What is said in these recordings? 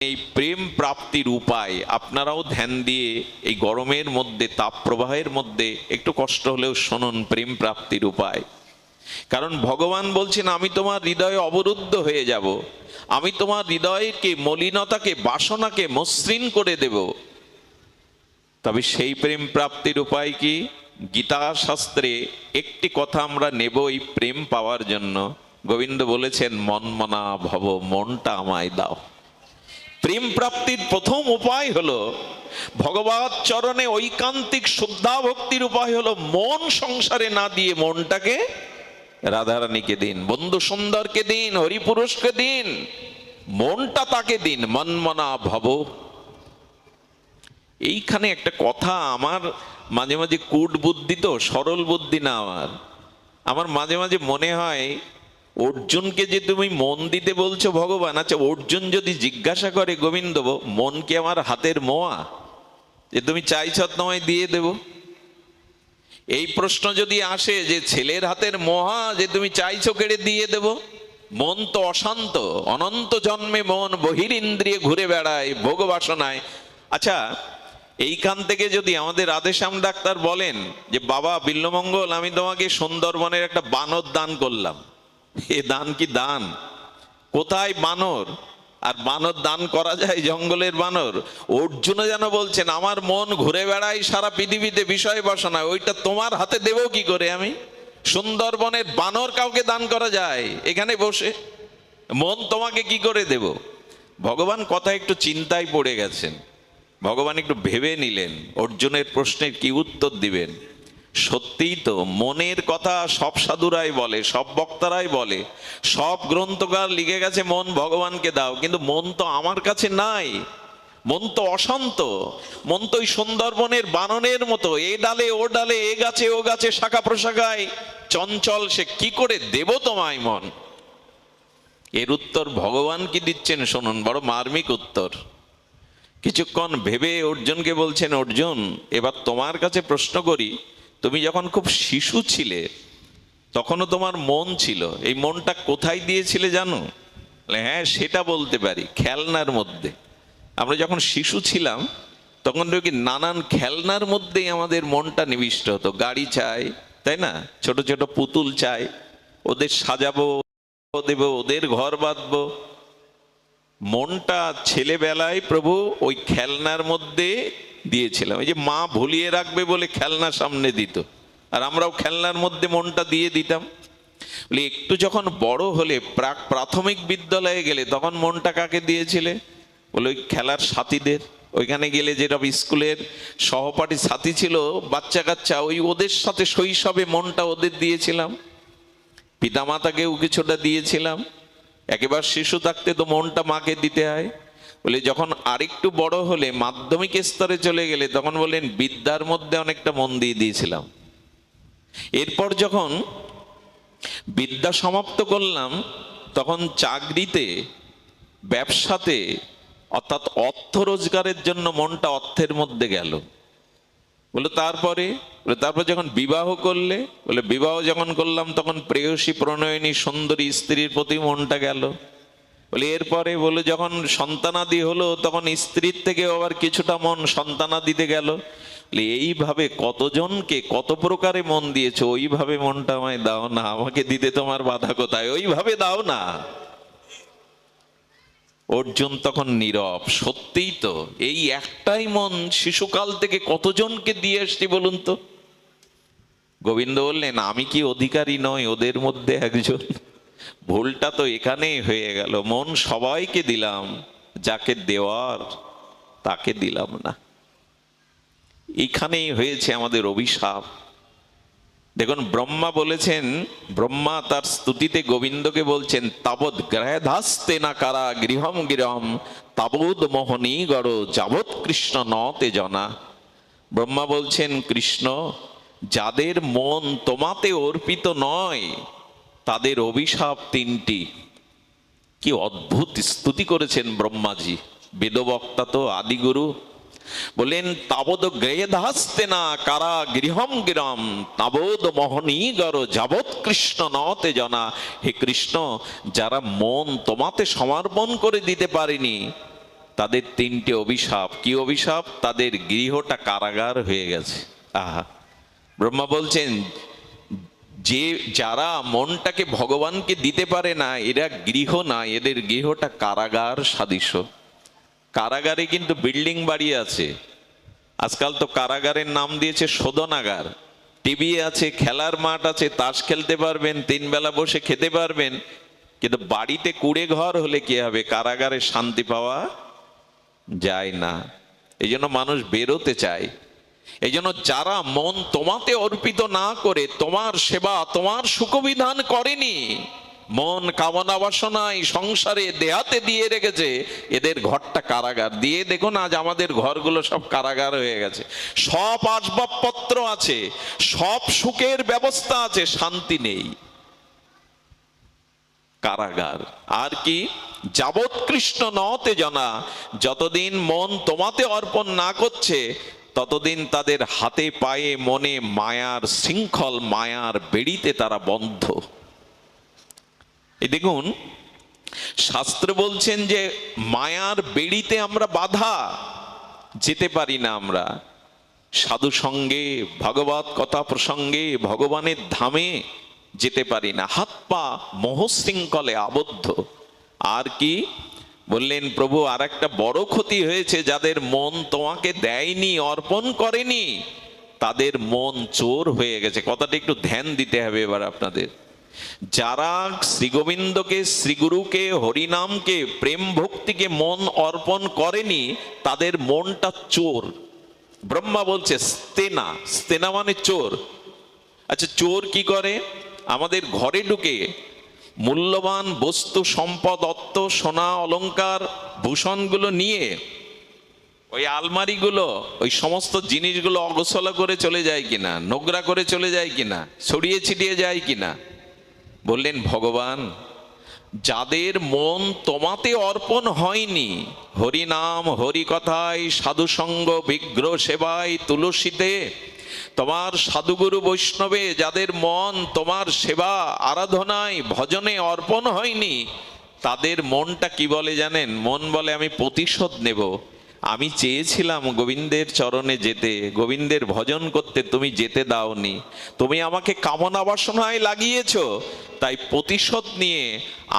এই প্রেম প্রাপ্তির উপায় আপনারাও ধ্যান দিয়ে এই গরমের মধ্যে, তাপ প্রবাহের মধ্যে একটু কষ্ট হলেও শুনুন প্রেম প্রাপ্তির উপায়। কারণ ভগবান বলছেন, আমি তোমার হৃদয়ে অবরুদ্ধ হয়ে যাব, আমি তোমার হৃদয়কে, মলিনতাকে, বাসনাকে মসৃণ করে দেব। তবে সেই প্রেম প্রাপ্তির উপায় কি? গীতা শাস্ত্রে একটি কথা আমরা নেব এই প্রেম পাওয়ার জন্য। গোবিন্দ বলেছেন, মন্মনা ভব, মনটা আমায় দাও। প্রেম প্রাপ্তির প্রথম উপায় হলো ভগবৎ চরণে ঐকান্তিক শুদ্ধা ভক্তির উপায় হলো মন সংসারে না দিয়ে মনটাকে রাধারানীকে দিন, বন্ধু সুন্দরকে দিন, হরিপুরুষকে দিন, মনটা তাকে দিন। মন্মনা ভব। এইখানে একটা কথা আমার মাঝে মাঝে কূট বুদ্ধি, তো সরল বুদ্ধি না, আমার মাঝে মাঝে মনে হয় অর্জুনকে যে তুমি মন দিতে বলছো ভগবান, আচ্ছা অর্জুন যদি জিজ্ঞাসা করে, গোবিন্দ মন কি আমার হাতের মোয়া যে তুমি চাইছো তোমায় দিয়ে দেব? এই প্রশ্ন যদি আসে যে ছেলের হাতের মোহা যে তুমি চাইছো কেড়ে দিয়ে দেব? মন তো অশান্ত, অনন্ত জন্মে মন বহিরিন্দ্রিয়ে ঘুরে বেড়ায় ভোগ বাসনায়। আচ্ছা এইখান থেকে যদি আমাদের রাধেশ্যাম ডাক্তার বলেন যে বাবা বিল্লমঙ্গল, আমি তোমাকে সুন্দরবনের একটা বানর দান করলাম, এ দান কি দান? কোথায় বানর? আর বানর দান করা যায় জঙ্গলের বানর? অর্জুন যেন বলছেন, আমার মন ঘুরে বেড়ায় সারা পৃথিবীতে বিষয় বাসনা, ওইটা তোমার হাতে দেব কি করে আমি? সুন্দরবনের বানর কাউকে দান করা যায় এখানে বসে? মন তোমাকে কি করে দেব? ভগবান কথা একটু চিন্তায় পড়ে গেছেন। ভগবান একটু ভেবে নিলেন অর্জুনের প্রশ্নের কি উত্তর দিবেন। সত্যিই তো মনের কথা সব সাধুরাই বলে, সব বক্তারাই বলে, সব গ্রন্থকার লিখে গেছে মন ভগবানকে দাও, কিন্তু মন তো আমার কাছে নাই। মন তো অশান্ত, মন তো ওই সুন্দরবনের বানরের মতো, এ ডালে ও ডালে, এ গাছে ও গাছে, শাখা প্রশাখায় চঞ্চল, সে কি করে দেব তোমায় মন? এর উত্তর ভগবান কি দিচ্ছেন শুনুন, বড় মার্মিক উত্তর। কিছুক্ষণ ভেবে অর্জুনকে বলছেন, অর্জুন এবার তোমার কাছে প্রশ্ন করি, তুমি যখন খুব শিশু ছিলে তখনও তোমার মন ছিল, এই মনটা কোথায় দিয়েছিলে জানো? হ্যাঁ সেটা বলতে পারি, খেলনার মধ্যে। আমরা যখন শিশু ছিলাম তখন দেখি নানান খেলনার মধ্যেই আমাদের মনটা নিবিষ্ট হতো। গাড়ি চাই, তাই না? ছোট ছোট পুতুল চাই, ওদের সাজাবো, দেবো, ওদের ঘর বাঁধবো। মনটা ছেলেবেলায় প্রভু ওই খেলনার মধ্যে দিয়েছিলাম। এই যে মা ভুলিয়ে রাখবে বলে খেলনা সামনে দিত, আর আমরাও খেলনার মধ্যে মনটা দিয়ে দিতাম। বলি একটু যখন বড় হলে, প্রাথমিক বিদ্যালয়ে গেলে, তখন মনটা কাকে দিয়েছিলে? বলে ওই খেলার সাথীদের। ওইখানে গেলে যেটা স্কুলের সহপাঠী সাথী ছিল, বাচ্চা কাচ্চা, ওই ওদের সাথে শৈশবে মনটা ওদের দিয়েছিলাম। পিতামাতাকেও কিছুটা দিয়েছিলাম। একেবারে শিশু থাকতে তো মনটা মাকে দিতে হয়। বলে যখন আরেকটু বড় হলে, মাধ্যমিক স্তরে চলে গেলে, তখন বললেন বিদ্যার মধ্যে অনেকটা মন দিয়ে দিয়েছিলাম। এরপর যখন বিদ্যা সমাপ্ত করলাম, তখন চাকরিতে, ব্যবসাতে, অর্থাৎ অর্থ রোজগারের জন্য মনটা অর্থের মধ্যে গেল। বলে তারপরে যখন বিবাহ করলে, বলে বিবাহ যখন করলাম তখন প্রেয়সী, প্রণয়িনী, সুন্দরী স্ত্রীর প্রতি মনটা গেল। বলে এরপরে বলে যখন সন্তানাদি হলো, তখন স্ত্রীর থেকে আবার কিছুটা মন সন্তানাদিতে গেল। বলে এইভাবে কতজনকে কত প্রকারে মন দিয়েছো, ওইভাবে মনটা আমায় দাও না, আমাকে দিতে তোমার বাধা কোথায়? ওইভাবে দাও না। অর্জুন তখন নীরব। সত্যিই তো এই একটাই মন শিশুকাল থেকে কতজনকে দিয়ে এসছি বলুন তো? গোবিন্দ বললেন, আমি কি অধিকারী নই ওদের মধ্যে একজন? ভুলটা তো এখানেই হয়ে গেল, মন সবাইকে দিলাম, যাকে দেওয়ার তাকে দিলাম না। এখানেই হয়েছে আমাদের অভিশাপ। দেখুন ব্রহ্মা বলেছেন, ব্রহ্মা তার স্তুতিতে গোবিন্দকে বলছেন, তাবৎ গ্রহধাস্তে না কারা গৃহম গৃহম তাবৎ মোহনী গড় যাবৎ কৃষ্ণ ন তে জনা। ব্রহ্মা বলছেন, কৃষ্ণ যাদের মন তোমাতে অর্পিত নয় তাদের অভিশাপ তিনটি। কি অদ্ভুত স্তুতি করেছেন ব্রহ্মাজি, বেদবক্তা তো, আদিগুরু। বলেন তাবদ গ্রহধাস্তে না কারা গৃহম গৃহম তাবদ মোহনী গর যাবৎ কৃষ্ণ নতে জনা। হে কৃষ্ণ, যারা মন তোমাতে সমর্পণ করে দিতে পারেনি তাদের তিনটে অভিশাপ। কি অভিশাপ? তাদের গৃহটা কারাগার হয়ে গেছে। আহা, ব্রহ্মা বলছেন যে যারা মনটাকে ভগবানকে দিতে পারে না, এরা গৃহ না, এদের গৃহটা কারাগার সাদৃশ্য। কারাগারে কিন্তু বিল্ডিং বাড়ি আছে, আজকাল তো কারাগারের নাম দিয়েছে শোধনাগার। টিভি আছে, খেলার মাঠ আছে, তাস খেলতে পারবেন, 3 বেলা বসে খেতে পারবেন, কিন্তু বাড়িতে কুড়ে ঘর হলে কি হবে? কারাগারে শান্তি পাওয়া যায় না। এই জন্য মানুষ বেরোতে চায়। এই জন্য যারা মন তোমাতে অর্পিত না করে তোমার সেবা, তোমার সুখবিধান করেনি, মন কামনা বাসনায় সংসারে দেহাতে দিয়ে রেখেছে, এদের ঘরটা কারাগার। দিয়ে দেখুন আজ আমাদের ঘরগুলো সব কারাগার হয়ে গেছে। সব আসবাবপত্র আছে, সব সুখের ব্যবস্থা আছে, শান্তি নেই, কারাগার। আর কি? যাবৎ কৃষ্ণ নতে জানা, যতদিন মন তোমাতে অর্পণ না করছে ততদিন তাদের হাতে পায়ে মনে মায়ার শৃঙ্খল, মায়ার বেড়িতে তারা বন্ধ। এই দেখুন শাস্ত্র বলছেন যে মায়ার বেড়িতে আমরা বাধা, যেতে পারি না আমরা সাধু সঙ্গে, ভাগবত কথা প্রসঙ্গে, ভগবানের ধামে যেতে পারি না, হাত পা মোহশৃঙ্খলে আবদ্ধ। আর কি বললেন প্রভু? আর একটা বড় ক্ষতি হয়েছে, যাদের মন তোমাকে দেয়নি, অর্পণ করেনি, তাদের মন চোর হয়ে গেছে। কথাটা একটু ধ্যান দিতে হবে এবার আপনাদের। যারা শ্রীগোবিন্দকে, শ্রীগুরুকে, হরিনামকে, প্রেম ভক্তিকে মন অর্পণ করেনি, তাদের মনটা চোর। ব্রহ্মা বলছে স্তেনা, স্তেনা মানে চোর। আচ্ছা, চোর কি করে? আমাদের ঘরে ঢুকে মূল্যবান বস্তু সম্পদ, অর্থ, সোনা, অলংকার, ভূষণগুলো নিয়ে ওই আলমারিগুলো, ওই সমস্ত জিনিসগুলো অগোছলা করে চলে যায় কিনা, নোংরা করে চলে যায় কিনা, ছড়িয়ে ছিটিয়ে যায় কিনা। বললেন ভগবান, যাদের মন তোমাতে অর্পণ হয়নি, হরিনাম, হরিকথায়, সাধুসঙ্গ, বিগ্রহ সেবায়, তুলসীতে, তোমার সাধুগুরু বৈষ্ণবে যাদের মন তোমার সেবা, আরাধনায়, ভজনে অর্পণ হয়নি, তাদের মনটা কি বলে জানেন? মন বলে আমি প্রতিশোধ নেব। আমি চেয়েছিলাম গোবিন্দের চরণে যেতে, গোবিন্দের ভজন করতে, তুমি যেতে দাওনি, তুমি আমাকে কামনা বাসনায় লাগিয়েছো, তাই প্রতিশোধ নিয়ে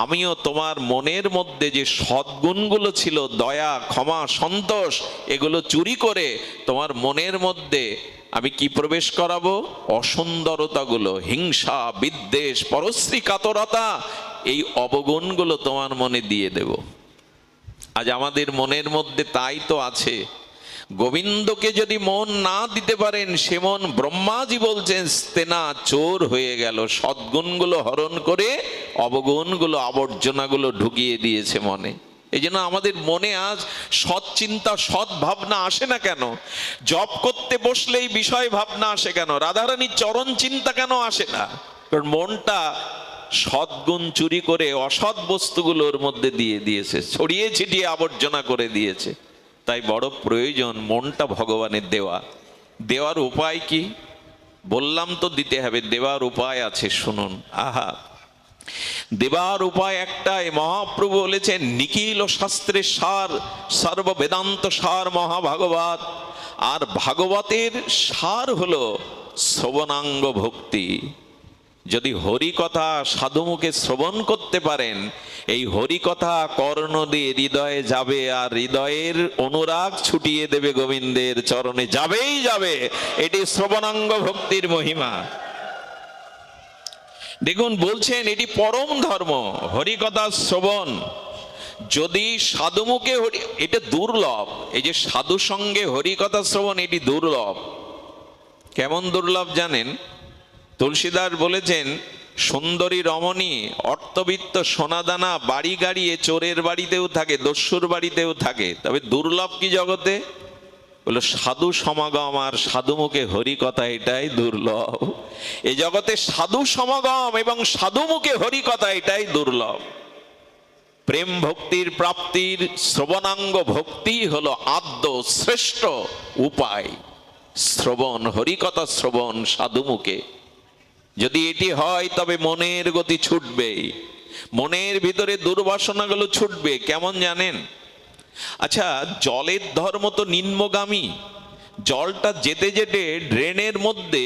আমিও তোমার মনের মধ্যে যে সদ্গুণগুলো ছিল, দয়া, ক্ষমা, সন্তোষ, এগুলো চুরি করে তোমার মনের মধ্যে আমি কি প্রবেশ করাবো? অসুন্দরতাগুলো, হিংসা, বিদ্বেষ, পরশ্রী কাতরতা, এই অবগুণগুলো তোমার মনে দিয়ে দেব। আজ আমাদের মনের মধ্যে তাই তো আছে। গোবিন্দকে যদি মন না দিতে পারেন, সে মন ব্রহ্মাজি বলছেন স্তেনা, চোর হয়ে গেল। সদ্গুণগুলো হরণ করে অবগুণগুলো, আবর্জনাগুলো ঢুকিয়ে দিয়েছে মনে। এই জন্য আমাদের মনে আজ সৎ চিন্তা, সৎ ভাবনা আসে না কেন? জপ করতে বসলেই বিষয় ভাবনা আসে কেন? রাধারানীর চরণ চিন্তা কেন আসে না? কারণ মনটা সদ্গুণ চুরি করে অসৎ বস্তুগুলোর মধ্যে দিয়ে দিয়েছে, ছড়িয়ে ছিটিয়ে আবর্জনা করে দিয়েছে। তাই বড় প্রয়োজন মনটা ভগবানের দেওয়া। দেওয়ার উপায় কি? বললাম তো দিতে হবে, দেওয়ার উপায় আছে, শুনুন। আহা, দেবার উপায় একটাই। মহাপ্রভু বলেছেন নিখিল শাস্ত্রের সার, সর্ব বেদান্ত সার মহাভাগবত। আর ভাগবতের সার হলো শ্রবণাঙ্গ ভক্তি। যদি হরি কথা সাধুমুখে শ্রবণ করতে পারেন, এই হরি কথা কর্ণ দিয়ে হৃদয়ে যাবে, আর হৃদয়ের অনুরাগ ছুটিয়ে দেবে গোবিন্দের চরণে, যাবেই যাবে। এটি শ্রবণাঙ্গ ভক্তির মহিমা। দেখুন বলছেন এটি পরম ধর্ম, হরিকথা শ্রবণ। যদি সাধুমুখে হরি, এটা দুর্লভ। এই যে সাধু সঙ্গে হরিকথা শ্রবণ, এটি দুর্লভ। কেমন দুর্লভ জানেন? তুলসীদাস বলেছেন সুন্দরী রমণী, অর্থবিত্ত, সোনাদানা, বাড়ি গাড়ি এ চোরের বাড়িতেও থাকে, দস্যুর বাড়িতেও থাকে, তবে দুর্লভ কি জগতে? বললো সাধু সমাগম আর সাধুমুখে হরিকথা, এটাই দুর্লভ। এই জগতে সাধু সমাগম এবং সাধুমুখে হরিকথা, এটাই দুর্লভ। প্রেম ভক্তির প্রাপ্তির শ্রবণাঙ্গ ভক্তি হলো আদ্য শ্রেষ্ঠ উপায়। শ্রবণ, হরিকথা শ্রবণ সাধুমুখে যদি এটি হয়, তবে মনের গতি ছুটবে, মনের ভিতরে দুর্বাসনাগুলো ছুটবে। কেমন জানেন? আচ্ছা, জলের ধর্ম তো নিম্নগামী। জলটা যেতে যেতে ড্রেনের মধ্যে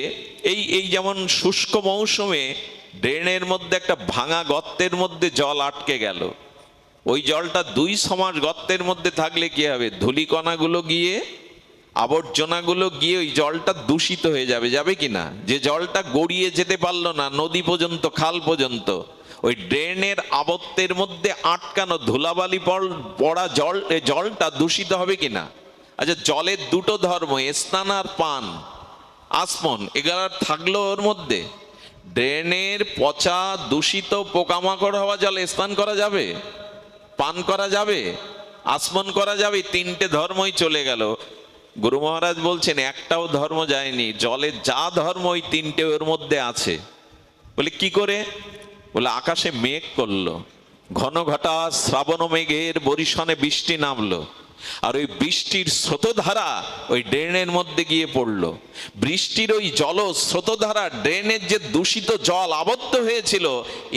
এই এই যেমন শুষ্ক মৌসুমে ড্রেনের মধ্যে একটা ভাঙা গর্তের মধ্যে জল আটকে গেল, ওই জলটা 2 মাস গর্তের মধ্যে থাকলে কি হবে? ধূলিকণাগুলো গিয়ে, আবর্জনাগুলো গিয়ে ওই জলটা দূষিত হয়ে যাবে, যাবে কি না? যে জলটা গড়িয়ে যেতে পারলো না নদী পর্যন্ত, খাল পর্যন্ত, ওই ড্রেনের আবর্তের মধ্যে আটকানো ধুলাবালি পড়া জলটা দূষিত হবে কি না? আচ্ছা, জলের দুটো ধর্ম, স্নান আর পান, আসমন, এগুলো থাকলো ওর মধ্যে। ড্রেনের পচা দূষিত পোকামাকড় হওয়া জলে স্নান করা যাবে? পান করা যাবে? আসমন করা যাবে? 3টে ধর্মই চলে গেল। গুরু মহারাজ বলছেন একটাও ধর্ম যায়নি, জলে যা ধর্ম ওই 3টে ওর মধ্যে আছে। বলে কি করে? বলে আকাশে মেঘ করলো, ঘন ঘটা শ্রাবণ মেঘের বরিশনে বৃষ্টি নামলো, আর ওই বৃষ্টির স্রোতধারা ওই ড্রেনের মধ্যে গিয়ে পড়লো। বৃষ্টির ওই জল স্রোতধারা ড্রেনের যে দূষিত জল আবদ্ধ হয়েছিল,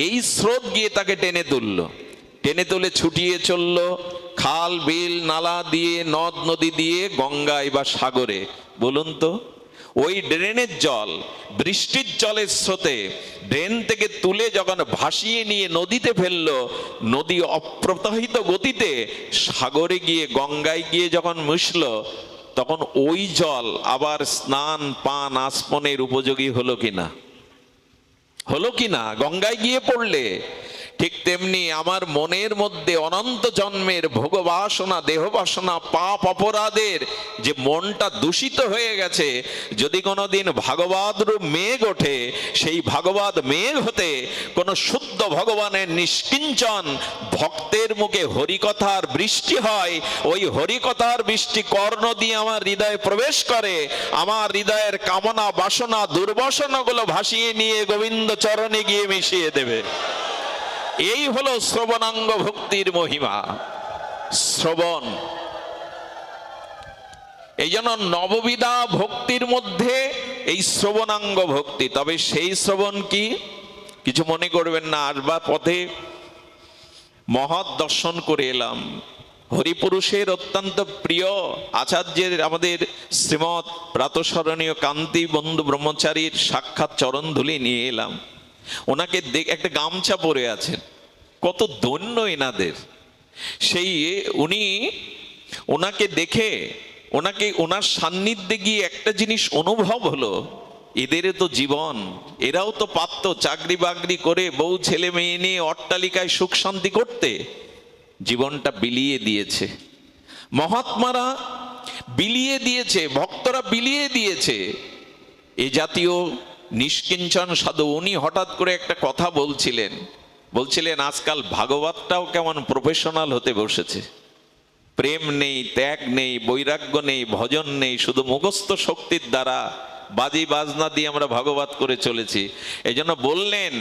এই স্রোত গিয়ে তাকে টেনে তুললো, টেনে তুলে ছুটিয়ে চললো খাল বিল নালা দিয়ে, নদ নদী দিয়ে, গঙ্গায় বা সাগরে। বলুন তো, ওই ড্রেনের জল বৃষ্টির জলের স্রোতে ড্রেন থেকে তুলে যখন ভাসিয়ে নিয়ে নদীতে ফেললো, নদী অপ্রবাহিত গতিতে সাগরে গিয়ে, গঙ্গায় গিয়ে যখন মিশলো, তখন ওই জল আবার স্নান পান আসমনের উপযোগী হলো কিনা? হলো কিনা? গঙ্গায় গিয়ে পড়লে। ঠিক তেমনি আমার মনের মধ্যে অনন্ত জন্মের ভোগবাসনা, দেহবাসনা, পাপ অপরাধের যে মনটা দূষিত হয়ে গেছে, যদি কোনোদিন ভাগবত রূপ মেঘ ওঠে, সেই ভাগবত মেঘ হতে কোন শুদ্ধ ভগবানের নিষ্কিঞ্চন ভক্তের মুখে হরিকথার বৃষ্টি হয়, ওই হরিকথার বৃষ্টি কর্ণ দিয়ে আমার হৃদয়ে প্রবেশ করে, আমার হৃদয়ের কামনা বাসনা দুর্বাসনাগুলো ভাসিয়ে নিয়ে গোবিন্দ চরণে গিয়ে মিশিয়ে দেবে। এই হলো শ্রবণাঙ্গ ভক্তির মহিমা, শ্রবণ। এই জন্য নববিধা ভক্তির মধ্যে এই শ্রবণাঙ্গ ভক্তি। তবে সেই শ্রবণ কি? কিছু মনে করবেন না, আসবার পথে মহৎ দর্শন করে এলাম, হরিপুরুষের অত্যন্ত প্রিয় আচার্যের, আমাদের শ্রীমৎ প্রাতঃস্মরণীয় কান্তি বন্ধু ব্রহ্মচারীর সাক্ষাৎ চরণ ধুলি নিয়ে এলাম। ওনাকে একটা গামছা পরে আছেন, কত ধন্য এনাদের। সেই ওনাকে দেখে, ওনার সান্নিধ্যে গিয়ে একটা জিনিস অনুভব হলো, এদের তো জীবন, এরাও তো পারত চাকরি বাকরি করে বউ ছেলে মেয়ে নিয়ে অট্টালিকায় সুখ শান্তি করতে, জীবনটা বিলিয়ে দিয়েছে। মহাত্মারা বিলিয়ে দিয়েছে, ভক্তরা বিলিয়ে দিয়েছে। এ জাতীয় নিষ্কিঞ্চন সাধু, উনি হঠাৎ করে একটা কথা বলছিলেন আজকাল ভাগবতটাও কেমন প্রফেশনাল হতে বসেছে। প্রেম নেই, ত্যাগ নেই, বৈরাগ্য নেই, ভজন নেই, শুধু মুখস্থ শক্তির দ্বারা বাজি বাজনা দিয়ে আমরা ভাগবত করে চলেছি। এই জন্য বললেন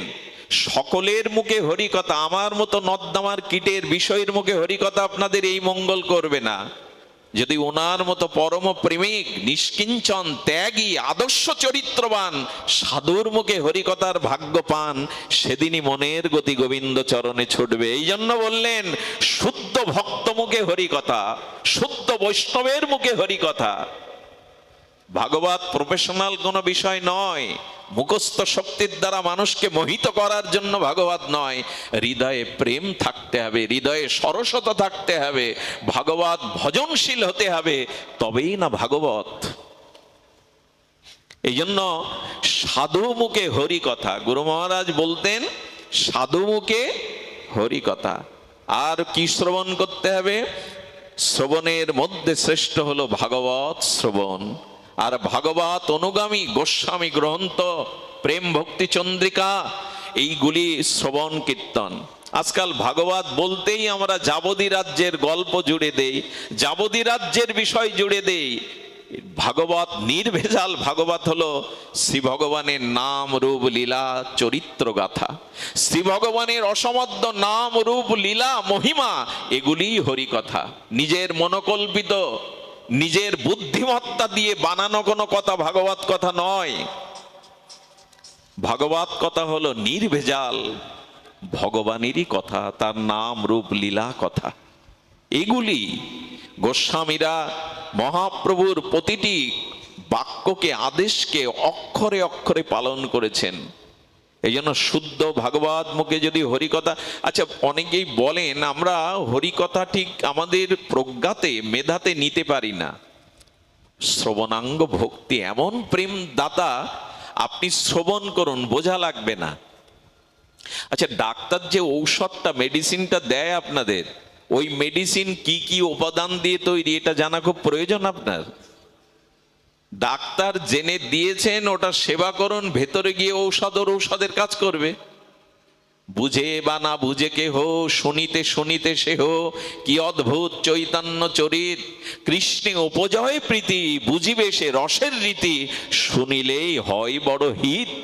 সকলের মুখে হরিকথা, আমার মতো নর্দমার কীটের বিষয়ের মুখে হরিকথা আপনাদের এই মঙ্গল করবে না। যদি ওনার মতো পরম প্রেমিক, নিষ্কিঞ্চন, ত্যাগী, আদর্শ চরিত্রবান সাধুর মুখে হরিকথার ভাগ্য পান, সেদিনই মনের গতি গোবিন্দ চরণে ছুটবে। এই জন্য বললেন শুদ্ধ ভক্ত মুখে হরিকথা, শুদ্ধ বৈষ্ণবের মুখে হরিকথা। ভাগবত প্রফেশনাল কোনো বিষয় নয়, মুখস্থ শক্তির দ্বারা মানুষকে মোহিত করার জন্য ভাগবত নয়। হৃদয়ে প্রেম থাকতে হবে, হৃদয়ে সরসতা থাকতে হবে, ভাগবত ভজনশীল হতে হবে, তবেই না ভাগবত। এই জন্য সাধু মুখে হরি কথা, গুরু মহারাজ বলতেন সাধু মুখে হরি কথা। আর কি শ্রবণ করতে হবে? শ্রবণের মধ্যে শ্রেষ্ঠ হলো ভাগবত শ্রবণ। আর ভাগবত অনুগামী গোস্বামী গ্রন্থ, প্রেম ভক্তি চন্দ্রিকা, এইগুলি শ্রবণ কীর্তন। আজকাল ভাগবত বলতেই আমরা যাবদী রাজ্যের গল্প জুড়ে দেই, যাবদী রাজ্যের বিষয় জুড়ে দেই। ভাগবত নির্ভেজাল ভাগবত হলো শ্রী ভগবানের নাম রূপ লীলা চরিত্র গাথা। শ্রী ভগবানের অসমধ্য নাম রূপ লীলা মহিমা, এগুলিই হরিকথা। নিজের মনোকল্পিত, নিজের বুদ্ধিমত্তা দিয়ে বানানো কোনো কথা ভাগবত কথা নয়। ভাগবত কথা হলো নির্ভেজাল ভগবানেরই কথা, তার নাম রূপ লীলা কথা। এগুলি গোস্বামীরা মহাপ্রভুর প্রতিটি বাক্যকে, আদেশকে অক্ষরে অক্ষরে পালন করেছেন। এই জন্য শুদ্ধ ভাগবত মুখে যদি হরিকথা, আচ্ছা অনেকেই বলেন আমরা হরিকথা ঠিক আমাদের প্রজ্ঞাতে মেধাতে নিতে পারি না। শ্রবণাঙ্গ ভক্তি এমন প্রেম দাতা, আপনি শ্রবণ করুন, বোঝা লাগবে না। আচ্ছা ডাক্তার যে ঔষধটা, মেডিসিনটা দেয় আপনাদের, ওই মেডিসিন কি কি উপাদান দিয়ে তৈরি এটা জানা খুব প্রয়োজন আপনার। ডাক্তার জেনে দিয়েছেন, ওটা সেবা করুন, ভেতরে গিয়ে ঔষধ ওর ঔষধের কাজ করবে। বুঝে বা না বুঝে কেহ, শুনিতে শুনিতে সেহ, কি অদ্ভুত চৈতন্য চরিত, কৃষ্ণে উপজয় প্রীতি, বুঝিবে সে রসের রীতি, শুনিলেই হয় বড় হিত।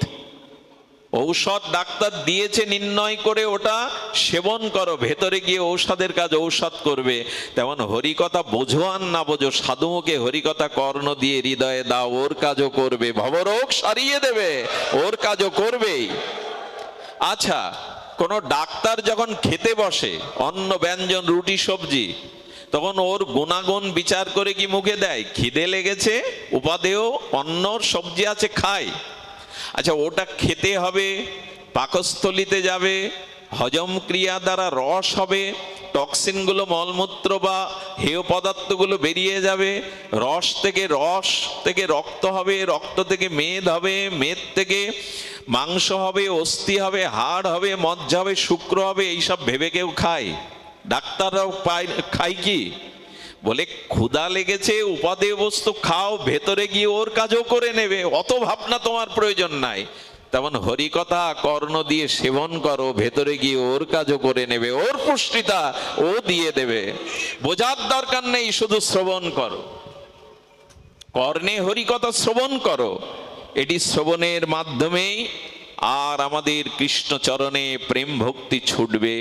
ঔষধ ডাক্তার দিয়েছে নির্ণয় করে, ওটা সেবন করো, ভেতরে গিয়ে ঔষধের কাজ ঔষধ করবে। তেমন হরিকথা বোঝো আর না বোঝো, সাধুকে হরিকথা কর্ণ দিয়ে হৃদয়ে দাও, ওর কাজও করবে, ভবরোগ সারিয়ে দেবে, ওর কাজও করবেই। আচ্ছা কোন ডাক্তার যখন খেতে বসে অন্ন ব্যঞ্জন রুটি সবজি, তখন ওর গুণাগুণ বিচার করে কি মুখে দেয়? খিদে লেগেছে, উপাদেয় অন্ন সবজি আছে, খায়। আচ্ছা ওটা খেতে হবে, পাকস্থলিতে যাবে, হজম ক্রিয়া দ্বারা রস হবে, টক্সিনগুলো মলমূত্র বা হেয় পদার্থগুলো বেরিয়ে যাবে, রস থেকে রক্ত হবে, রক্ত থেকে মেদ হবে, মেদ থেকে মাংস হবে, অস্থি হবে, হাড় হবে, মজ্জা হবে, শুক্র হবে। এইসব ভেবে কেউ খায়? ডাক্তাররাও খায় কি? বলে ক্ষুধা লেগেছে, উপাদেয় বস্তু খাও, ভেতরে গিয়ে ওর কাজও করে নেবে, অত ভাবনা তোমার প্রয়োজন নাই। তেমন হরিকথা কর্ণ দিয়ে সেবন করো, ভেতরে গিয়ে ওর কাজও করে নেবে, ওর পুষ্টিতা ও দিয়ে দেবে। বোঝার দরকার নেই, শুধু শ্রবণ করো, কর্ণে হরিকথা শ্রবণ করো। এটি শ্রবণের মাধ্যমেই আর আমাদের কৃষ্ণচরণে প্রেম ভক্তি ছুটবে।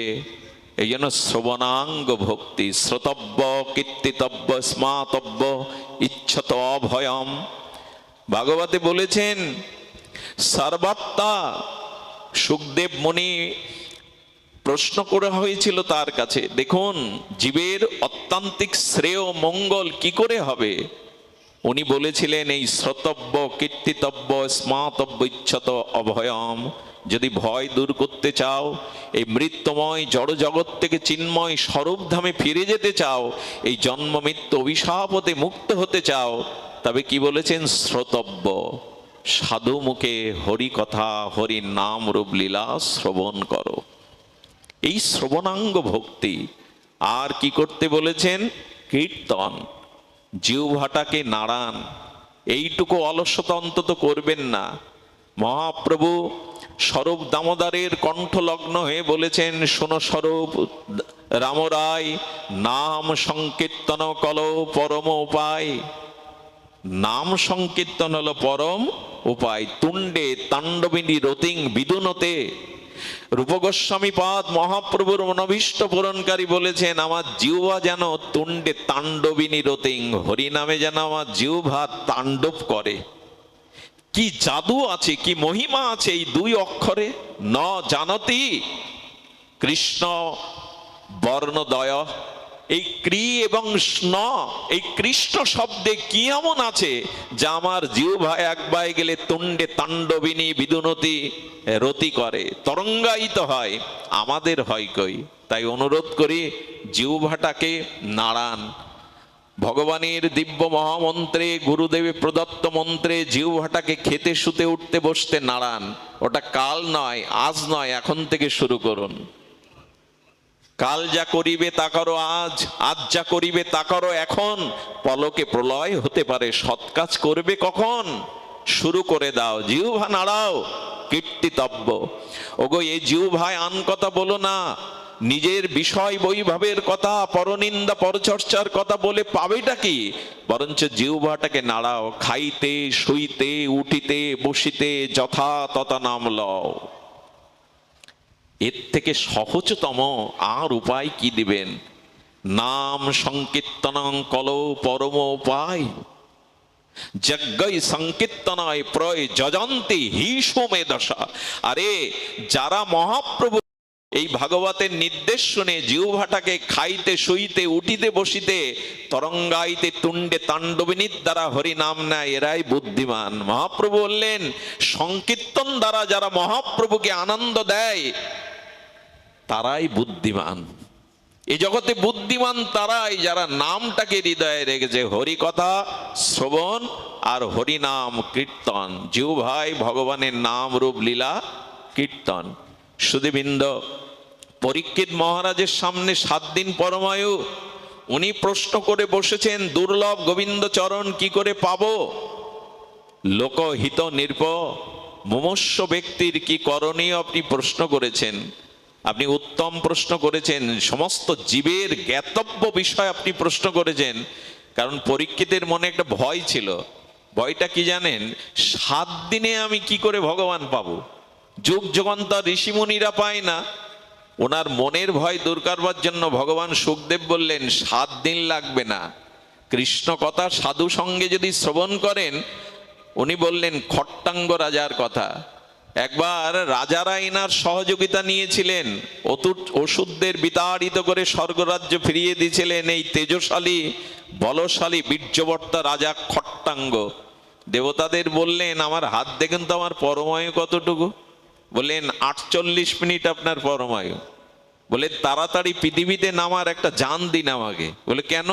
এই জন্য শ্রবণাঙ্গ ভক্তি, শ্রোতব্য কীর্তিতব্য স্মাতব্য ইচ্ছত অভয়ম। ভাগবতে বলেছেন সর্বাত্মা, সুখদেব মুনি প্রশ্ন করা হয়েছিল তার কাছে, দেখুন জীবের অত্যান্তিক শ্রেয় মঙ্গল কি করে হবে? উনি বলেছিলেন এই শ্রোতব্য কীর্তিতব্য স্মাতব্য ইচ্ছত অভয়ম। যদি ভয় দূর করতে চাও, এই মৃত্যুময় জড় জগৎ থেকে চিন্ময় স্বরূপধামে ফিরে যেতে চাও, এই জন্ম মৃত্যু অভিশাপ হতে মুক্ত হতে চাও, তবে কি বলেছেন? শ্রোতব্য, সাধু মুখে হরি কথা, হরি নাম রূপ লীলা শ্রবণ করো। এই শ্রবণাঙ্গ ভক্তি। আর কি করতে বলেছেন? কীর্তন, জিহ্বাটাকে নাড়ান। এইটুকু অলসতা অন্তত করবেন না। মহাপ্রভু স্বরূপ দামোদরের কণ্ঠলগ্ন হয়ে বলেছেন, শোনো স্বরূপ রামরায়, নাম সংকীর্তন কলো পরম উপায়। নাম সংকীর্তন হলো পরম উপায়। তুণ্ডে তাণ্ডবিনী রতিং বিদুনতে। রূপ গোস্বামী পাদ মহাপ্রভুর অনভীষ্ট পূরণকারী বলেছেন, আমার জিহ্বা যেন তুণ্ডে তাণ্ডবিনী রতিং, হরিনামে যেন আমার জিহ্বা তাণ্ডব করে। কি জাদু আছে, কি মহিমা আছে এই দুই অক্ষরে। ন জানতি কৃষ্ণ বর্ণদয়, এই ক্রি এবং স্ন, এই কৃষ্ণ শব্দে কি এমন আছে যা আমার জিহ্বা একবার গেলে তুণ্ডে তাণ্ডবিনী বিদুনতি রতি করে, তরঙ্গায়িত হয়। আমাদের হয় কই? তাই অনুরোধ করি জিহ্বাটাকে নাড়ান। ভগবানের দিব্য মহামন্ত্রে, গুরুদেবের প্রদত্ত মন্ত্রে জিহ্বাটাকে খেতে শুতে উঠতে বসতে নাড়ান। ওটা কাল নয়, আজ নয়, এখন থেকে শুরু করুন। কাল যা করিবে তা করো আজ, আজ যা করিবে তা করো এখন। পলকে প্রলয় হতে পারে, সৎ কাজ করবে কখন? শুরু করে দাও, জিহ্বা নাড়াও। কীর্তিতব্য, ওগো এই জিহ্বায় আন কথা বলো না, নিজের বিষয় বৈভবের কথা, পরনিন্দা পরচর্চার কথা বলে পাবেটা কি? বরঞ্চ জিহ্বাটাকে নাড়াও। খাইতে শুইতে উঠিতে বসিতে যথা তথা নাম লও। এর থেকে সহজতম আর উপায় কি দিবেন? নাম সংকীর্তনং কলো পরম উপায়। যজ্ঞই সংকীর্তনায় প্রয় যজন্তি হিসুমে দশা। আরে যারা মহাপ্রভু এই ভাগবতের নির্দেশ শুনে জিহ্বাটাকে খাইতে শুইতে উঠিতে বসিতে তরঙ্গাইতে তুণ্ডে তাণ্ডবিনীর দ্বারা হরি নাম নেয়, এরাই বুদ্ধিমান। মহাপ্রভু বললেন সংকীর্তন দ্বারা যারা মহাপ্রভুকে আনন্দ দেয় তারাই বুদ্ধিমান। এই জগতে বুদ্ধিমান তারাই যারা নামটাকে হৃদয়ে রেখেছে, হরি কথা শ্রবণ আর হরি নাম কীর্তন। জিহ্বাই ভগবানের নাম রূপ লীলা কীর্তন। সুধীবৃন্দ, পরীক্ষিত মহারাজের সামনে 7 দিন পরমায়ু, উনি প্রশ্ন করে বসেছেন দুর্লভ গোবিন্দ চরণ কি করে পাবো, লোকহিত নির্প মুমুষ্য ব্যক্তির কি করণীয় আপনি প্রশ্ন করেছেন। আপনি উত্তম প্রশ্ন করেছেন, সমস্ত জীবের জ্ঞাতব্য বিষয় আপনি প্রশ্ন করেছেন। কারণ পরীক্ষিতের মনে একটা ভয় ছিল। ভয়টা কি জানেন? 7 দিনে আমি কি করে ভগবান পাবো? যুগ যুগান্তর ঋষিমুনিরা পায় না। ওনার মনের ভয় দূর করবার জন্য ভগবান সুখদেব বললেন 7 দিন লাগবে না, কৃষ্ণ কথা সাধু সঙ্গে যদি শ্রবণ করেন। উনি বললেন খট্টাঙ্গ রাজার কথা। একবার রাজারা এনার সহযোগিতা নিয়েছিলেন, ওষুধদের বিতাড়িত করে স্বর্গরাজ্য ফিরিয়ে দিয়েছিলেন এই তেজশালী বলশালী বীর্যবর্তা রাজা খট্টাঙ্গ। দেবতাদের বললেন আমার হাত দেখেন তো আমার পরমায়ু কতটুকু। বললেন 48 মিনিট আপনার পরমায়ু। বলে তাড়াতাড়ি পৃথিবীতে নামার একটা জান দিন আমাকে। বলে কেন?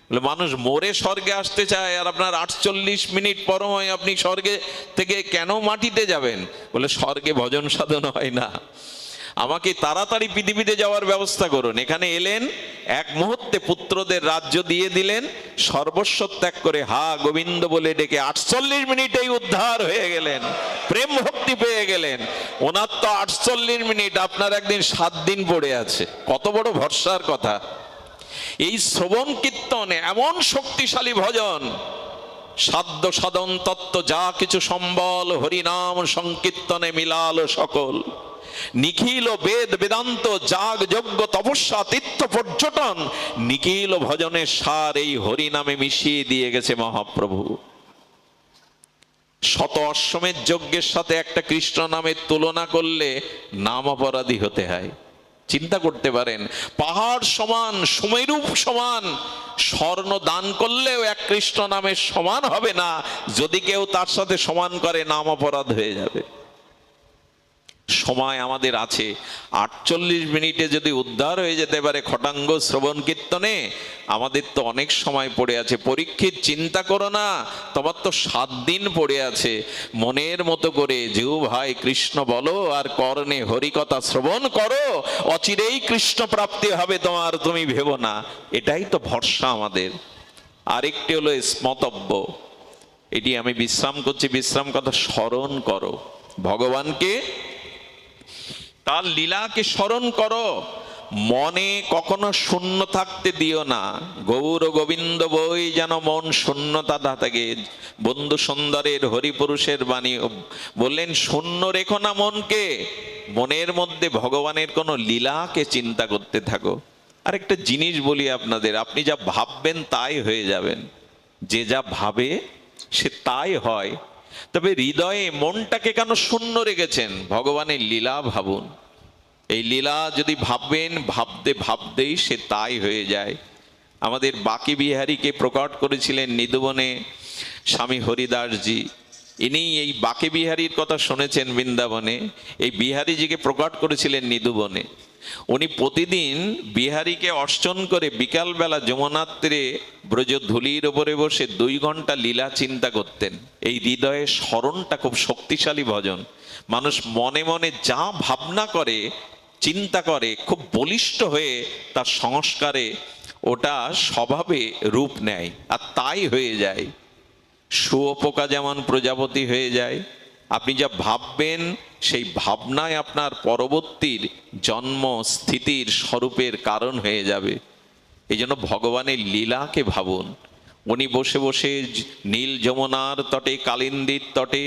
বলে মানুষ মরে স্বর্গে আসতে চায় আর আপনার 48 মিনিট পরমায়ু, আপনি স্বর্গে থেকে কেন মাটিতে যাবেন? বলে স্বর্গে ভজন সাধন হয় না, আমাকে তাড়াতাড়ি পৃথিবীতে যাওয়ার ব্যবস্থা করুন। এখানে এলেন, এক মুহূর্তে পুত্রদের রাজ্য দিয়ে দিলেন, সর্বস্ব ত্যাগ করে হা গোবিন্দ বলে ডেকে 48 মিনিটেই উদ্ধার হয়ে গেলেন, প্রেম ভক্তি পেয়ে গেলেন। ওনার তো 48 মিনিট, আপনার একদিন 7 দিন পড়ে আছে। কত বড় ভরসার কথা! এই শ্রবণ কীর্তন এমন শক্তিশালী ভজন, সাধ্য সাধন তত্ত্ব যা কিছু সম্বল হরিনাম সংকীর্তনে মিলালো সকল। নিখিল বেদ বেদান্ত যাগ যজ্ঞ তপস্যা তীর্থ পর্যটন, নিখিল ভজনের সার এই হরিনামে মিশিয়ে দিয়ে গেছে মহাপ্রভু। শত অশ্বমেধ যজ্ঞের সাথে একটা কৃষ্ণ নামের তুলনা করলে নাম অপরাধী হতে হয়। চিন্তা করতে পারেন, পাহাড় সমান সুমেরূপ সমান স্বর্ণ দান করলেও এক কৃষ্ণ নামের সমান হবে না। যদি কেউ তার সাথে সমান করে নাম অপরাধ হয়ে যাবে। সময় আমাদের আছে, 48 মিনিটে যদি উদ্ধার হয়ে যেতে পারে খটাঙ্গ শ্রবণ কীর্তনে, আমাদের তো অনেক সময় পড়ে আছে। পরীক্ষিত চিন্তা করো না, তোমার তো 7 দিন পড়ে আছে। মনের মতো করে জিহ্বায় কৃষ্ণ বলো আর কর্ণে হরিকথা শ্রবণ করো, অচিরেই কৃষ্ণ প্রাপ্তি হবে তোমার, তুমি ভেবো না। এটাই তো ভরসা আমাদের। আরেকটি হলো স্মতব্য, এটি আমি বিশ্রাম করছি, বিশ্রাম কথা স্মরণ করো, ভগবানকে তার লীলাকে স্মরণ করো, মনে কখনো শূন্য থাকতে দিও না। গৌর গোবিন্দ বই যেন মন শূন্যতা থাকে। বন্ধু সুন্দরের হরিপুরুষের বাণী বললেন শূন্য রেখো না মনকে, মনের মধ্যে ভগবানের কোনো লীলাকে চিন্তা করতে থাকো। আরেকটা জিনিস বলি আপনাদের, আপনি যা ভাববেন তাই হয়ে যাবেন। যে যা ভাবে সে তাই হয়। তবে হৃদয়ে মনটাকে কেন শূন্য রেখেছেন? ভগবানের লীলা ভাবুন। এই লীলা যদি ভাববেন, ভাবতে ভাবতেই সে তাই হয়ে যায়। আমাদের বাকি বিহারীকে প্রকট করেছিলেন নিধুবনে স্বামী হরিদাসজি। ইনি এই বাকি বিহারীর কথা শুনেছেন বৃন্দাবনে। এই বিহারীজিকে প্রকট করেছিলেন নিধুবনে। উনি প্রতিদিন বিহারীকে অর্চন করে বিকালবেলা যমুনার তীরে ব্রজ ধুলির ওপরে বসে 2 ঘন্টা লীলা চিন্তা করতেন। এই হৃদয়ে স্মরণটা খুব শক্তিশালী ভজন। মানুষ মনে মনে যা ভাবনা করে, চিন্তা করে, খুব বলিষ্ঠ হয়ে তার সংস্কারে ওটা স্বভাবে রূপ নেয় আর তাই হয়ে যায়। শুয়োপোকা যেমন প্রজাপতি হয়ে যায়, আপনি যা ভাববেন সেই ভাবনায় আপনার পরবর্তীর জন্ম স্থিতির স্বরূপের কারণ হয়ে যাবে। এই জন্য ভগবানের লীলাকে ভাবুন। উনি বসে বসে নীল যমুনার তটে, কালিন্দীর তটে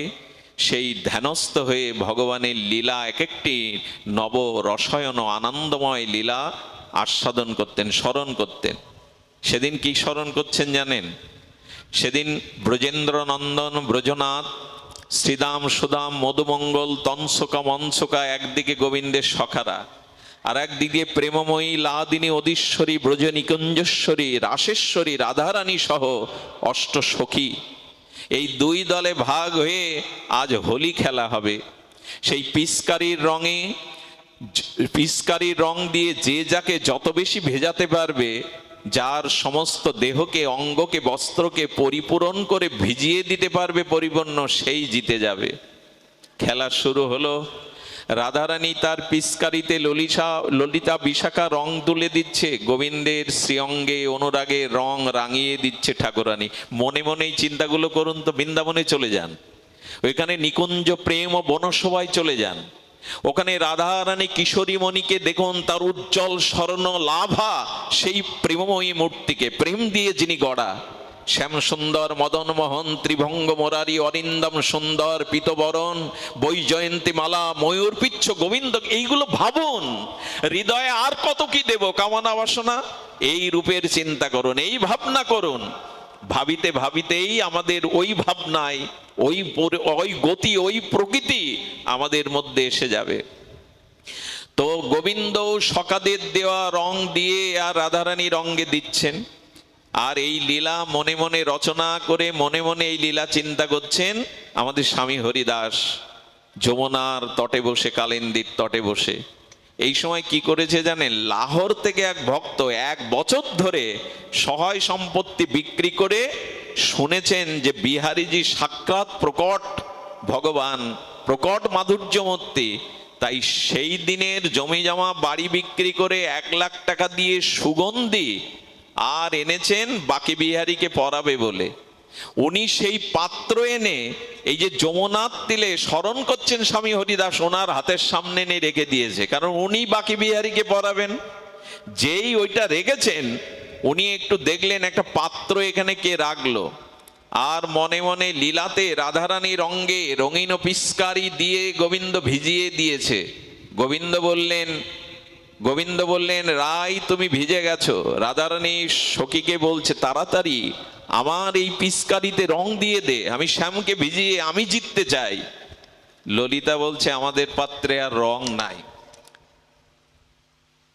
সেই ধ্যানস্থ হয়ে ভগবানের লীলা, এক একটি নব রসায়ন আনন্দময় লীলা আস্বাদন করতেন, স্মরণ করতেন। সেদিন কি স্মরণ করছেন জানেন? সেদিন ব্রজেন্দ্র নন্দন ব্রজনাথ, শ্রীদাম সুদাম মধুমঙ্গল তনসুকা মনসুকা একদিকে গোবিন্দের সখারা, আর একদিকে প্রেমময়ী লাদিনী অধীশ্বরী ব্রজনিকুঞ্জেশ্বরী রাসেশ্বরী রাধারানী সহ অষ্ট সখী, এই দুই দলে ভাগ হয়ে আজ হোলি খেলা হবে। সেই পিচকারির রং দিয়ে যে যাকে যত বেশি ভেজাতে পারবে, যার সমস্ত দেহকে অঙ্গকে বস্ত্রকে পরিপূরণ করে ভিজিয়ে দিতে পারবে পরিপূর্ণ, সেই জিতে যাবে। খেলা শুরু হলো। রাধারানী তার পিচকারিতে ললিতা বিশাখা রং তুলে দিচ্ছে, গোবিন্দের শ্রীঅঙ্গে অনুরাগে রং রাঙিয়ে দিচ্ছে ঠাকুরানী। মনে মনেই চিন্তাগুলো করুন তো, বৃন্দাবনে চলে যান, ওইখানে নিকুঞ্জ প্রেম ও বনসভায় চলে যান, ওখানে রাধারানী কিশোরী মণিকে দেখুন, তার উজ্জ্বল স্বর্ণ লাভা সেই প্রেমময়ী মূর্তিকে, প্রেম দিয়ে যিনি গড়া, শ্যাম সুন্দর মদন মোহন ত্রিভঙ্গ মোরারি অরিন্দম সুন্দর পীতবরণ বৈজয়ন্তী মালা ময়ূর পিচ্ছ গোবিন্দ, এইগুলো ভাবুন। হৃদয়ে আর কত কি দেব কামনা বাসনা, এই রূপের চিন্তা করুন, এই ভাবনা করুন। ভাবিতে ভাবিতেই আমাদের ওই ভাবনায় ওই গতি, ওই প্রকৃতি আমাদের মধ্যে এসে যাবে। তো গোবিন্দ সকাদের দেওয়া রং দিয়ে আর রাধারানী রঙে দিচ্ছেন, আর এই লীলা মনে মনে রচনা করে মনে মনে এই লীলা চিন্তা করছেন আমাদের স্বামী হরিদাস যমুনার তটে বসে, কালিন্দীর তটে বসে। এই সময় কি করেছে জানেন? লাহোর থেকে এক ভক্ত 1 বছর ধরে সহায় সম্পত্তি বিক্রি করে শুনেছেন যে বিহারীজি সাক্ষাৎ প্রকট ভগবান, প্রকট মাধুর্যমূর্তি। তাই সেই দিনের জমি জমা বাড়ি বিক্রি করে 1 লাখ টাকা দিয়ে সুগন্ধি আর এনেছেন বাকি বিহারীকে পরাবে বলে। উনি সেই পাত্র এনে এই যে যমুনার তীরে স্মরণ করছেন স্বামী হরিদাস, ওনার হাতের সামনে এনে রেখে দিয়েছে, কারণ উনি বাকি বিহারীকে পরাবেন। যেই ওইটা রেখেছেন, উনি একটু দেখলেন একটা পাত্র এখানে কে রাখলো, আর মনে মনে লীলাতে রাধারানীর অঙ্গে রঙিন পিচকারি দিয়ে গোবিন্দ ভিজিয়ে দিয়েছে। গোবিন্দ বললেন রাই তুমি ভিজে গেছো। রাধারানী সখীকে বলছে তাড়াতাড়ি আমার এই পিচকারিতে রং দিয়ে দে, আমি শ্যামকে ভিজিয়ে আমি জিততে চাই। ললিতা বলছে আমাদের পাত্রে আর রং নাই,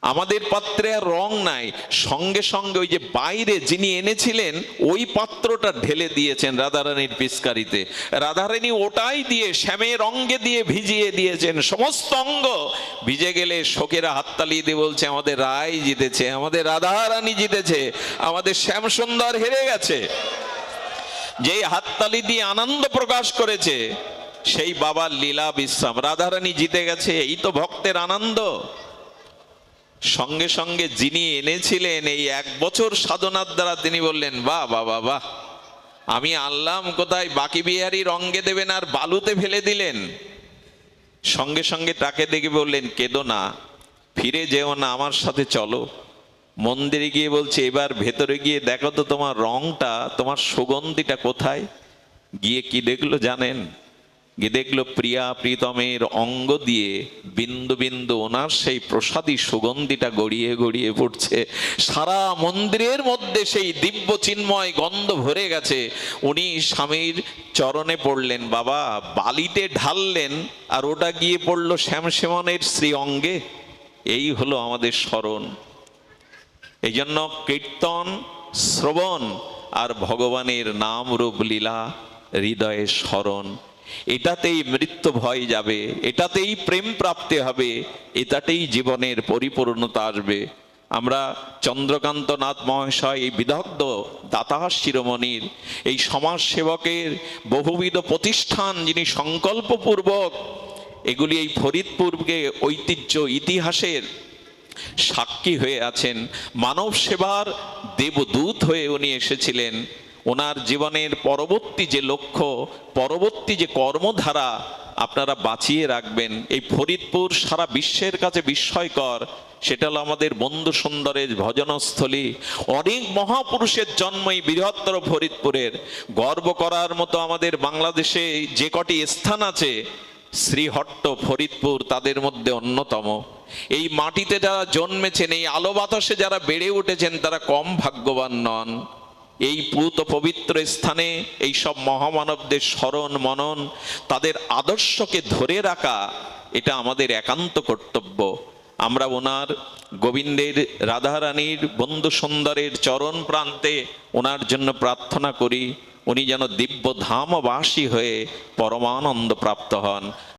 আমাদের পাত্রে আর রং নাই। সঙ্গে সঙ্গে ওই যে বাইরে যিনি এনেছিলেন ওই পাত্রটা ঢেলে দিয়েছেন রাধারানীর পিচকারিতে। রাধারানী ওটাই দিয়ে শ্যামের অঙ্গে দিয়ে ভিজিয়ে দিয়েছেন, সমস্ত অঙ্গ ভিজে গেলে শোকেরা হাততালি দিয়ে বলছে আমাদের রায় জিতেছে, আমাদের রাধারানী জিতেছে, আমাদের শ্যাম সুন্দর হেরে গেছে। যেই হাততালি দিয়ে আনন্দ প্রকাশ করেছে সেই বাবার লীলা বিশ্রাম, রাধারানী জিতে গেছে, এই তো ভক্তের আনন্দ। সঙ্গে সঙ্গে যিনি এনেছিলেন এই 1 বছর সাধনার দ্বারা, তিনি বললেন বাহ বাহ বাহ বাহ, আমি আনলাম কোথায়, বাকি বিহারীর অঙ্গে দেবেন আর বালুতে ফেলে দিলেন। সঙ্গে সঙ্গে তাকে দেখে বললেন কেঁদো না, ফিরে যেও না, আমার সাথে চলো। মন্দিরে গিয়ে বলছে এবার ভেতরে গিয়ে দেখো তো তোমার রংটা, তোমার সুগন্ধিটা কোথায়। গিয়ে কি দেখলো জানেন? গিয়ে দেখলো প্রিয়া প্রীতমের অঙ্গ দিয়ে বিন্দু বিন্দু ওনার সেই প্রসাদী সুগন্ধিটা গড়িয়ে গড়িয়ে পড়ছে। সারা মন্দিরের মধ্যে সেই দিব্য চিন্ময় গন্ধ ভরে গেছে। উনি স্বামীর চরণে পড়লেন, বাবা বালিতে ঢাললেন আর ওটা গিয়ে পড়লো শ্যামসেমনের শ্রী অঙ্গে। এই হলো আমাদের স্মরণ। এই জন্য কীর্তন শ্রবণ আর ভগবানের নাম রূপ লীলা হৃদয়ে স্মরণ, এটাতেই মৃত্যু ভয় যাবে, এটাতেই প্রেম প্রাপ্তি হবে, এটাতেই জীবনের পরিপূর্ণতা আসবে। আমরা চন্দ্রকান্ত নাথ মহাশয় এই বিদগ্ধ দাতা শিরোমণির এই সমাজ সেবকের বহুবিধ প্রতিষ্ঠান, যিনি সংকল্পপূর্বক এগুলি এই ফরিদপুরকে ঐতিহ্য ইতিহাসের সাক্ষী হয়ে আছেন, মানব সেবার দেবদূত হয়ে উনি এসেছিলেন। ওনার জীবনের পরবর্তী যে লক্ষ্য, পরবর্তী যে কর্মধারা আপনারা বাঁচিয়ে রাখবেন। এই ফরিদপুর সারা বিশ্বের কাছে বিস্ময়কর, সেটা হলো আমাদের বন্ধু সুন্দরের ভজনস্থলী। অনেক মহাপুরুষের জন্ম এই বৃহত্তর ফরিদপুরের। গর্ব করার মতো আমাদের বাংলাদেশে যে কটি স্থান আছে, শ্রীহট্ট ফরিদপুর তাদের মধ্যে অন্যতম। এই মাটিতে যারা জন্মেছেন, এই আলো বাতাসে যারা বেড়ে উঠেছেন, তারা কম ভাগ্যবান নন। এই পুত পবিত্র স্থানে এই সব মহামানবদের স্মরণ মনন, তাদের আদর্শকে ধরে রাখা, এটা আমাদের একান্ত কর্তব্য। আমরা ওনার গোবিন্দের রাধারানীর বন্ধু সুন্দরের চরণ প্রান্তে ওনার জন্য প্রার্থনা করি, উনি যেন দিব্য ধামবাসী হয়ে পরমানন্দ প্রাপ্ত হন।